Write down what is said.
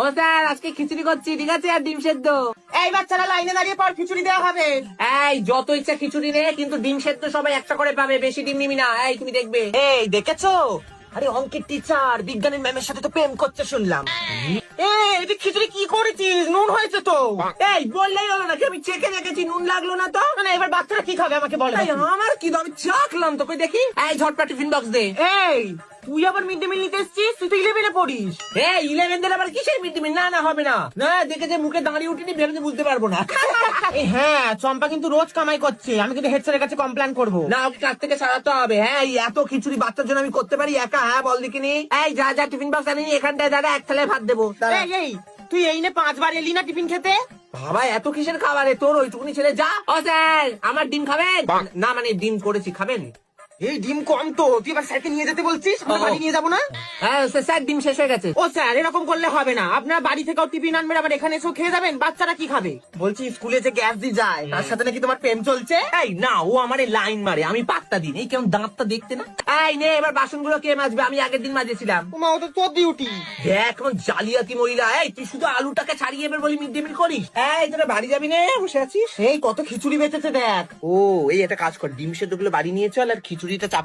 ও sir আজকে খিচুড়ি করছি, ঠিক আছে, আর ডিম সেদ্ধ। এই বাচ্চারা লাইনে দাঁড়িয়ে পর খিচুড়ি দেওয়া হবে। এই যত ইচ্ছা খিচুড়ি নে, কিন্তু ডিম সেদ্ধ সবাই একটা করে পাবে, বেশি ডিম নিবি না। এই তুমি দেখবে। এই দেখেছো, আরে অঙ্কের টিচার বিজ্ঞানের ম্যামের সাথে তো প্রেম করতে শুনলাম। এই তুই খিচুড়ি কি করেছিস? নুন হয়েছে তো। এই বললেই হলো নাকি? আমি চেখে দেখেছি, নুন লাগলো না তো। না এবার বাচ্চারা কি খাবে আমাকে বল। এই, আমার কি দাও, আমি চাখলাম তো, কই দেখি। এই ঝটপট টিফিন বক্স দে। এই তুই আবার মিড ডে মিল নিতে এসছিস? তুই তো 11-এ পড়িস। এই 11 দের আবার কিসের মিড ডে মিল? না না, হবে না। না দেখে যে মুখে দাঁড়িয়ে উঠিনি, ভেবে বুঝতে পারবো না। এই হ্যাঁ, চম্পা কিন্তু রোজ কামাই করছে, আমি কিন্তু হেড স্যারের কাছে কমপ্লেন করবো। না, ওকে কাছ থেকে সারাতে হবে। হ্যাঁ, এই এত খিচুড়ি বাচ্চার জন্য আমি করতে পারি একা? হ্যাঁ বল দেখিনি। এই যা যা টিফিন বক্স আনি, এখানটায় দাদা এক থালায় ভাত দেবো। দাঁড়া। এই তুই এই নে 5 বার এলি না টিফিন খেতে। বাবা এত কিসের খাবারে তোর? ওইটুকুনি ছেলে যা। ও স্যার আমার ডিম খাবেন? না মানে ডিম করেছি, খাবেন? এই ডিম কম তো, তুই এবার স্যারকে নিয়ে যেতে বলছিস? আমরা ও। বাড়ি নিয়ে যাবো না? হ্যাঁ স্যার ডিম শেষ হয়ে গেছে। ও স্যার এরকম করলে হবে না, আপনার বাড়ি থেকেও টিফিন আনবেন আবার এখানে এসেও খেয়ে যাবেন। বাচ্চারা কি খাবে? বলছি স্কুলে যে গ্যাস দিয়ে যায় তার সাথে নাকি তোমার প্রেম চলছে? এই না, ও আমারে লাইন মারে, আমি পাত্তা দিই না। এই কেমন দাঁতটা দেখতে না? এই নে এবার বাসনগুলো কে মাজবে? আমি আগের দিন মাজেছিলাম। তোমার তো তোর ডিউটি। দেখ কেমন জালিয়াতি মহিলা। এই তুই শুধু আলুটাকে ছাড়িয়ে এবার বলি মিড ডে মিল করিস? এই তোরা বাড়ি যাবি না, বসে আছিস? এই কত খিচুড়ি বেঁচেছে দেখ। ও এই একটা কাজ কর, ডিম সেদ্ধ গুলো বাড়ি নিয়ে চল, আর খিচুড়িটা চাপ